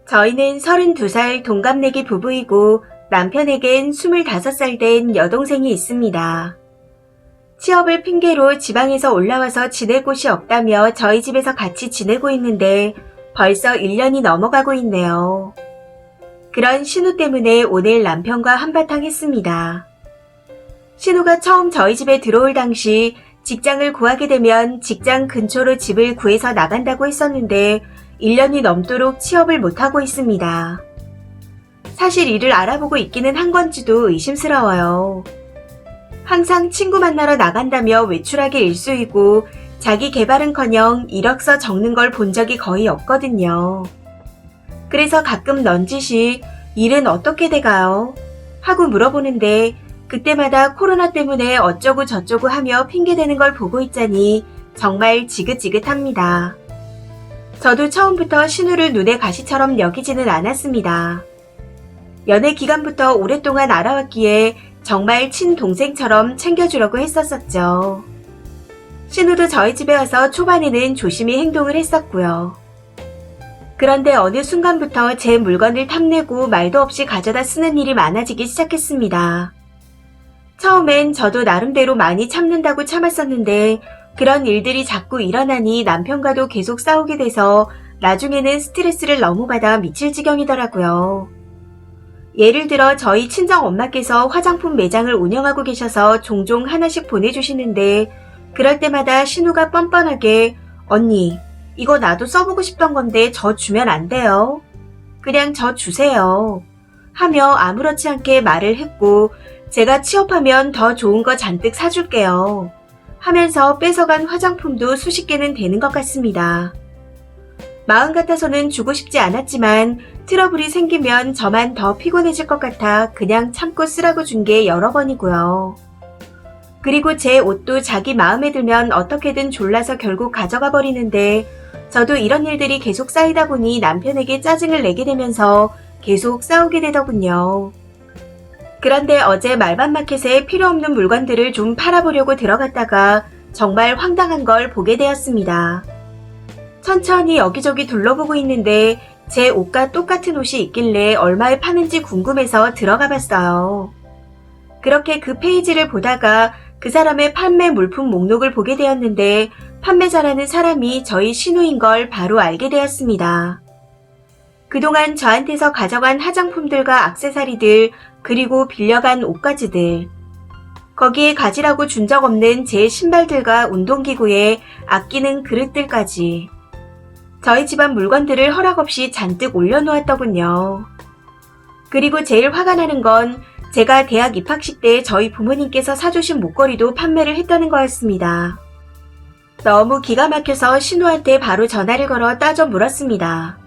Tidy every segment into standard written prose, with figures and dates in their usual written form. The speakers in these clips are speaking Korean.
저희는 32살 동갑내기 부부이고 남편에겐 25살 된 여동생이 있습니다. 취업을 핑계로 지방에서 올라와서 지낼 곳이 없다며 저희 집에서 같이 지내고 있는데 벌써 1년이 넘어가고 있네요. 그런 신우 때문에 오늘 남편과 한바탕 했습니다. 신우가 처음 저희 집에 들어올 당시 직장을 구하게 되면 직장 근처로 집을 구해서 나간다고 했었는데 1년이 넘도록 취업을 못하고 있습니다. 사실 일을 알아보고 있기는 한 건지도 의심스러워요. 항상 친구 만나러 나간다며 외출하기 일쑤이고 자기 개발은커녕 이력서 적는 걸 본 적이 거의 없거든요. 그래서 가끔 넌지시 일은 어떻게 돼가요? 하고 물어보는데 그때마다 코로나 때문에 어쩌고 저쩌고 하며 핑계대는 걸 보고 있자니 정말 지긋지긋합니다. 저도 처음부터 신우를 눈의 가시처럼 여기지는 않았습니다. 연애 기간부터 오랫동안 알아왔기에 정말 친동생처럼 챙겨주려고 했었었죠. 신우도 저희 집에 와서 초반에는 조심히 행동을 했었고요. 그런데 어느 순간부터 제 물건을 탐내고 말도 없이 가져다 쓰는 일이 많아지기 시작했습니다. 처음엔 저도 나름대로 많이 참는다고 참았었는데 그런 일들이 자꾸 일어나니 남편과도 계속 싸우게 돼서 나중에는 스트레스를 너무 받아 미칠 지경이더라고요. 예를 들어 저희 친정 엄마께서 화장품 매장을 운영하고 계셔서 종종 하나씩 보내주시는데 그럴 때마다 신우가 뻔뻔하게 언니 이거 나도 써보고 싶던 건데 저 주면 안 돼요? 그냥 저 주세요. 하며 아무렇지 않게 말을 했고 제가 취업하면 더 좋은 거 잔뜩 사줄게요. 하면서 뺏어간 화장품도 수십 개는 되는 것 같습니다. 마음 같아서는 주고 싶지 않았지만 트러블이 생기면 저만 더 피곤해질 것 같아 그냥 참고 쓰라고 준 게 여러 번이고요. 그리고 제 옷도 자기 마음에 들면 어떻게든 졸라서 결국 가져가 버리는데 저도 이런 일들이 계속 쌓이다 보니 남편에게 짜증을 내게 되면서 계속 싸우게 되더군요. 그런데 어제 말반마켓에 필요 없는 물건들을 좀 팔아보려고 들어갔다가 정말 황당한 걸 보게 되었습니다. 천천히 여기저기 둘러보고 있는데 제 옷과 똑같은 옷이 있길래 얼마에 파는지 궁금해서 들어가 봤어요. 그렇게 그 페이지를 보다가 그 사람의 판매 물품 목록을 보게 되었는데 판매자라는 사람이 저희 신우인 걸 바로 알게 되었습니다. 그동안 저한테서 가져간 화장품들과 액세서리들 그리고 빌려간 옷가지들 거기에 가지라고 준 적 없는 제 신발들과 운동기구에 아끼는 그릇들까지 저희 집안 물건들을 허락 없이 잔뜩 올려놓았더군요. 그리고 제일 화가 나는 건 제가 대학 입학식 때 저희 부모님께서 사주신 목걸이도 판매를 했다는 거였습니다. 너무 기가 막혀서 신우한테 바로 전화를 걸어 따져 물었습니다.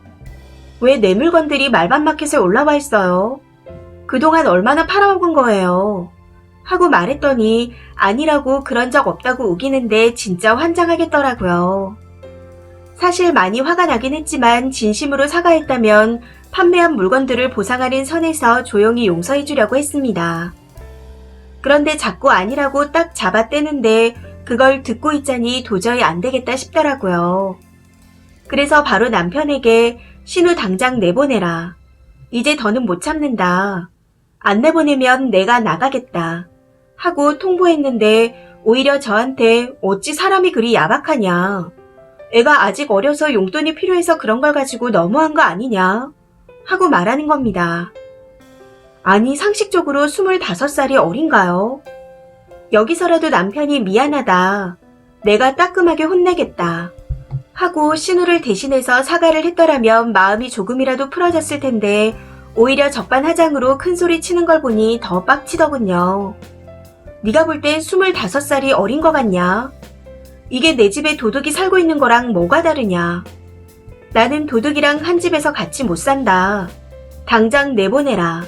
왜 내 물건들이 말반마켓에 올라와 있어요? 그동안 얼마나 팔아먹은 거예요? 하고 말했더니 아니라고 그런 적 없다고 우기는데 진짜 환장하겠더라고요. 사실 많이 화가 나긴 했지만 진심으로 사과했다면 판매한 물건들을 보상하는 선에서 조용히 용서해 주려고 했습니다. 그런데 자꾸 아니라고 딱 잡아떼는데 그걸 듣고 있자니 도저히 안 되겠다 싶더라고요. 그래서 바로 남편에게 신우 당장 내보내라. 이제 더는 못 참는다. 안 내보내면 내가 나가겠다. 하고 통보했는데 오히려 저한테 어찌 사람이 그리 야박하냐. 애가 아직 어려서 용돈이 필요해서 그런 걸 가지고 너무한 거 아니냐. 하고 말하는 겁니다. 아니 상식적으로 25살이 어린가요? 여기서라도 남편이 미안하다. 내가 따끔하게 혼내겠다. 하고 신우를 대신해서 사과를 했더라면 마음이 조금이라도 풀어졌을 텐데 오히려 적반하장으로 큰소리 치는 걸 보니 더 빡치더군요. 네가 볼 땐 25살이 어린 거 같냐? 이게 내 집에 도둑이 살고 있는 거랑 뭐가 다르냐? 나는 도둑이랑 한 집에서 같이 못 산다. 당장 내보내라.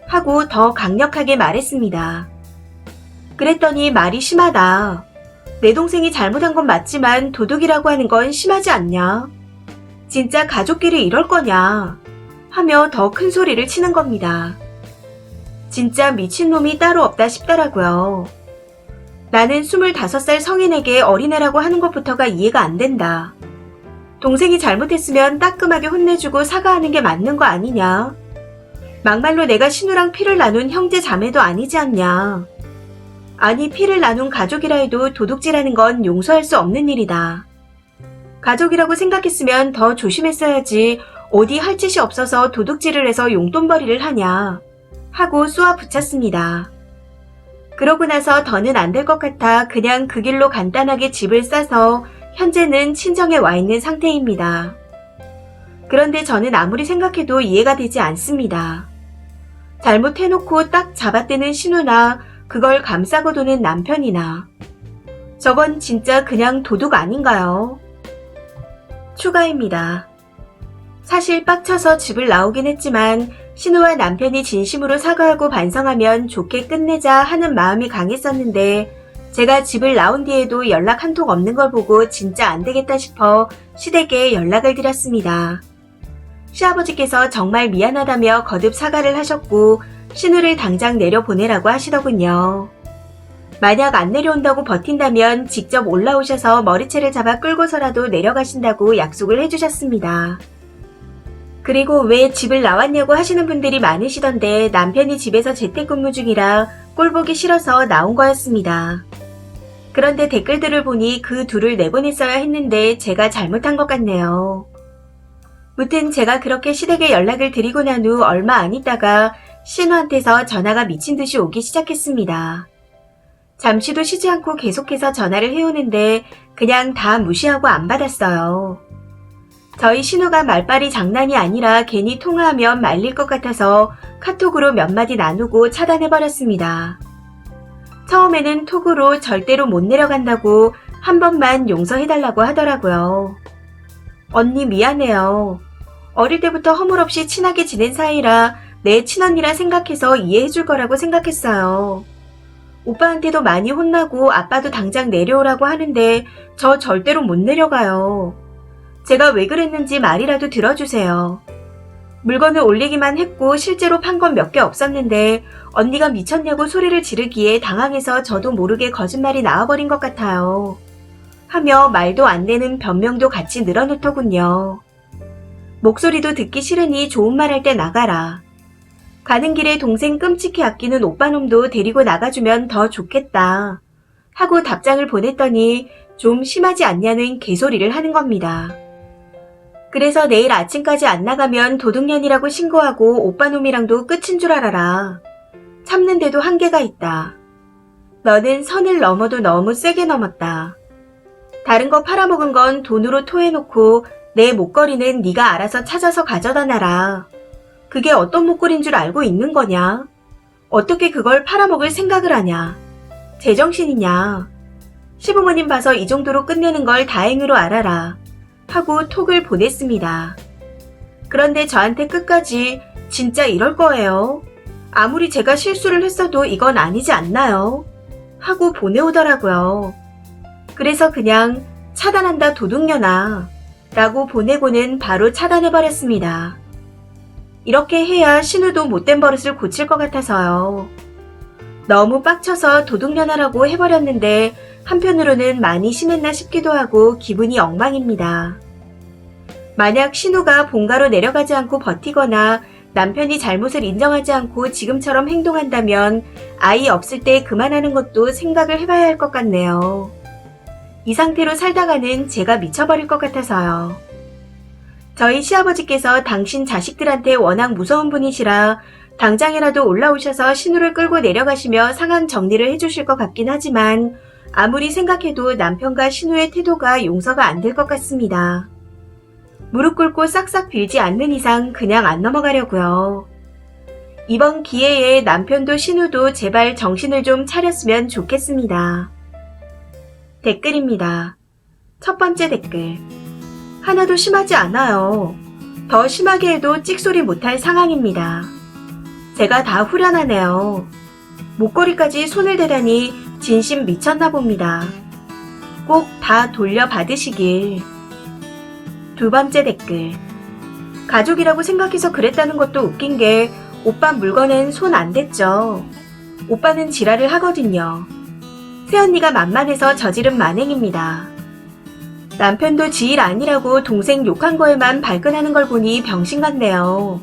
하고 더 강력하게 말했습니다. 그랬더니 말이 심하다. 내 동생이 잘못한 건 맞지만 도둑이라고 하는 건 심하지 않냐? 진짜 가족끼리 이럴 거냐? 하며 더 큰 소리를 치는 겁니다. 진짜 미친놈이 따로 없다 싶더라고요. 나는 25살 성인에게 어린애라고 하는 것부터가 이해가 안 된다. 동생이 잘못했으면 따끔하게 혼내주고 사과하는 게 맞는 거 아니냐? 막말로 내가 신우랑 피를 나눈 형제 자매도 아니지 않냐? 아니, 피를 나눈 가족이라 해도 도둑질하는 건 용서할 수 없는 일이다. 가족이라고 생각했으면 더 조심했어야지 어디 할 짓이 없어서 도둑질을 해서 용돈벌이를 하냐 하고 쏘아 붙였습니다. 그러고 나서 더는 안 될 것 같아 그냥 그 길로 간단하게 집을 싸서 현재는 친정에 와 있는 상태입니다. 그런데 저는 아무리 생각해도 이해가 되지 않습니다. 잘못해놓고 딱 잡아떼는 신우나 그걸 감싸고 도는 남편이나 저건 진짜 그냥 도둑 아닌가요? 추가입니다. 사실 빡쳐서 집을 나오긴 했지만 신우와 남편이 진심으로 사과하고 반성하면 좋게 끝내자 하는 마음이 강했었는데 제가 집을 나온 뒤에도 연락 한 통 없는 걸 보고 진짜 안 되겠다 싶어 시댁에 연락을 드렸습니다. 시아버지께서 정말 미안하다며 거듭 사과를 하셨고 신우를 당장 내려보내라고 하시더군요. 만약 안 내려온다고 버틴다면 직접 올라오셔서 머리채를 잡아 끌고서라도 내려가신다고 약속을 해주셨습니다. 그리고 왜 집을 나왔냐고 하시는 분들이 많으시던데 남편이 집에서 재택근무 중이라 꼴보기 싫어서 나온 거였습니다. 그런데 댓글들을 보니 그 둘을 내보냈어야 했는데 제가 잘못한 것 같네요. 무튼 제가 그렇게 시댁에 연락을 드리고 난 후 얼마 안 있다가 신우한테서 전화가 미친 듯이 오기 시작했습니다. 잠시도 쉬지 않고 계속해서 전화를 해오는데 그냥 다 무시하고 안 받았어요. 저희 신우가 말빨이 장난이 아니라 괜히 통화하면 말릴 것 같아서 카톡으로 몇 마디 나누고 차단해버렸습니다. 처음에는 톡으로 절대로 못 내려간다고 한 번만 용서해달라고 하더라고요. 언니 미안해요. 어릴 때부터 허물없이 친하게 지낸 사이라 내 친언니라 생각해서 이해해줄 거라고 생각했어요. 오빠한테도 많이 혼나고 아빠도 당장 내려오라고 하는데 저 절대로 못 내려가요. 제가 왜 그랬는지 말이라도 들어주세요. 물건을 올리기만 했고 실제로 판 건 몇 개 없었는데 언니가 미쳤냐고 소리를 지르기에 당황해서 저도 모르게 거짓말이 나와버린 것 같아요. 하며 말도 안 되는 변명도 같이 늘어놓더군요. 목소리도 듣기 싫으니 좋은 말 할 때 나가라. 가는 길에 동생 끔찍히 아끼는 오빠놈도 데리고 나가주면 더 좋겠다. 하고 답장을 보냈더니 좀 심하지 않냐는 개소리를 하는 겁니다. 그래서 내일 아침까지 안 나가면 도둑년이라고 신고하고 오빠놈이랑도 끝인 줄 알아라. 참는데도 한계가 있다. 너는 선을 넘어도 너무 세게 넘었다. 다른 거 팔아먹은 건 돈으로 토해놓고 내 목걸이는 네가 알아서 찾아서 가져다 놔라. 그게 어떤 목걸이인 줄 알고 있는 거냐? 어떻게 그걸 팔아먹을 생각을 하냐? 제정신이냐? 시부모님 봐서 이 정도로 끝내는 걸 다행으로 알아라. 하고 톡을 보냈습니다. 그런데 저한테 끝까지 진짜 이럴 거예요. 아무리 제가 실수를 했어도 이건 아니지 않나요? 하고 보내오더라고요. 그래서 그냥 차단한다 도둑년아 라고 보내고는 바로 차단해버렸습니다. 이렇게 해야 신우도 못된 버릇을 고칠 것 같아서요. 너무 빡쳐서 도둑년아라고 해버렸는데 한편으로는 많이 심했나 싶기도 하고 기분이 엉망입니다. 만약 신우가 본가로 내려가지 않고 버티거나 남편이 잘못을 인정하지 않고 지금처럼 행동한다면 아이 없을 때 그만하는 것도 생각을 해봐야 할 것 같네요. 이 상태로 살다가는 제가 미쳐버릴 것 같아서요. 저희 시아버지께서 당신 자식들한테 워낙 무서운 분이시라 당장이라도 올라오셔서 신우를 끌고 내려가시며 상황 정리를 해주실 것 같긴 하지만 아무리 생각해도 남편과 신우의 태도가 용서가 안 될 것 같습니다. 무릎 꿇고 싹싹 빌지 않는 이상 그냥 안 넘어가려고요. 이번 기회에 남편도 신우도 제발 정신을 좀 차렸으면 좋겠습니다. 댓글입니다. 첫 번째 댓글. 하나도 심하지 않아요. 더 심하게 해도 찍소리 못할 상황입니다. 제가 다 후련하네요. 목걸이까지 손을 대다니 진심 미쳤나 봅니다. 꼭 다 돌려받으시길. 두 번째 댓글. 가족이라고 생각해서 그랬다는 것도 웃긴 게 오빠 물건엔 손 안 댔죠. 오빠는 지랄을 하거든요. 새언니가 만만해서 저지른 만행입니다. 남편도 지 일 아니라고 동생 욕한 거에만 발끈하는 걸 보니 병신 같네요.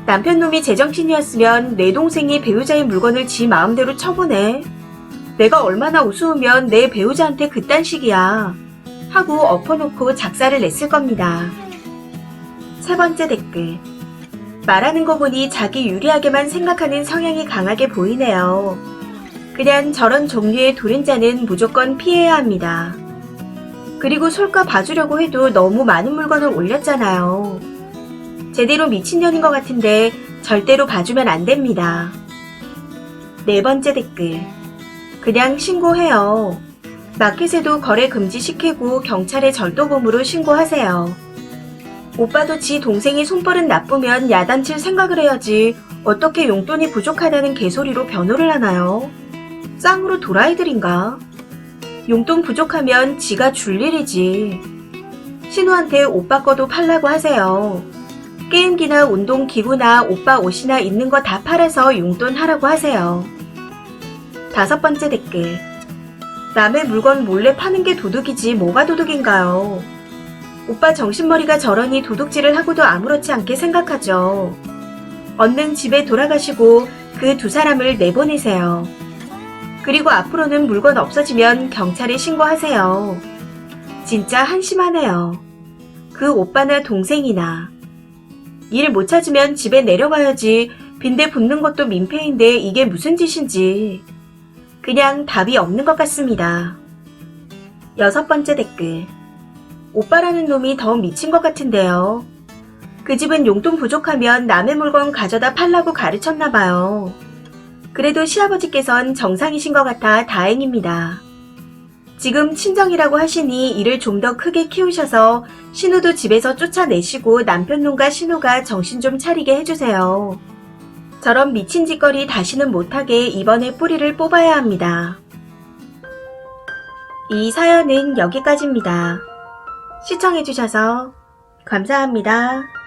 남편 놈이 제정신이었으면 내 동생이 배우자의 물건을 지 마음대로 처분해. 내가 얼마나 우스우면 내 배우자한테 그딴 식이야. 하고 엎어놓고 작사를 냈을 겁니다. 세 번째 댓글. 말하는 거 보니 자기 유리하게만 생각하는 성향이 강하게 보이네요. 그냥 저런 종류의 도련자는 무조건 피해야 합니다. 그리고 솔까 봐주려고 해도 너무 많은 물건을 올렸잖아요. 제대로 미친년인 것 같은데 절대로 봐주면 안 됩니다. 네 번째 댓글. 그냥 신고해요. 마켓에도 거래 금지시키고 경찰에 절도범으로 신고하세요. 오빠도 지 동생이 손버릇 나쁘면 야단칠 생각을 해야지 어떻게 용돈이 부족하다는 개소리로 변호를 하나요? 쌍으로 도라이들인가? 용돈 부족하면 지가 줄 일이지. 신우한테 오빠 거도 팔라고 하세요. 게임기나 운동기구나 오빠 옷이나 있는 거 다 팔아서 용돈 하라고 하세요. 다섯 번째 댓글. 남의 물건 몰래 파는 게 도둑이지 뭐가 도둑인가요? 오빠 정신머리가 저러니 도둑질을 하고도 아무렇지 않게 생각하죠. 얼른 집에 돌아가시고 그 두 사람을 내보내세요. 그리고 앞으로는 물건 없어지면 경찰에 신고하세요. 진짜 한심하네요. 그 오빠나 동생이나. 일 못 찾으면 집에 내려가야지. 빈대 붙는 것도 민폐인데 이게 무슨 짓인지. 그냥 답이 없는 것 같습니다. 여섯 번째 댓글. 오빠라는 놈이 더 미친 것 같은데요. 그 집은 용돈 부족하면 남의 물건 가져다 팔라고 가르쳤나봐요. 그래도 시아버지께선 정상이신 것 같아 다행입니다. 지금 친정이라고 하시니 일을 좀 더 크게 키우셔서 신우도 집에서 쫓아내시고 남편놈과 신우가 정신 좀 차리게 해주세요. 저런 미친 짓거리 다시는 못하게 이번에 뿌리를 뽑아야 합니다. 이 사연은 여기까지입니다. 시청해주셔서 감사합니다.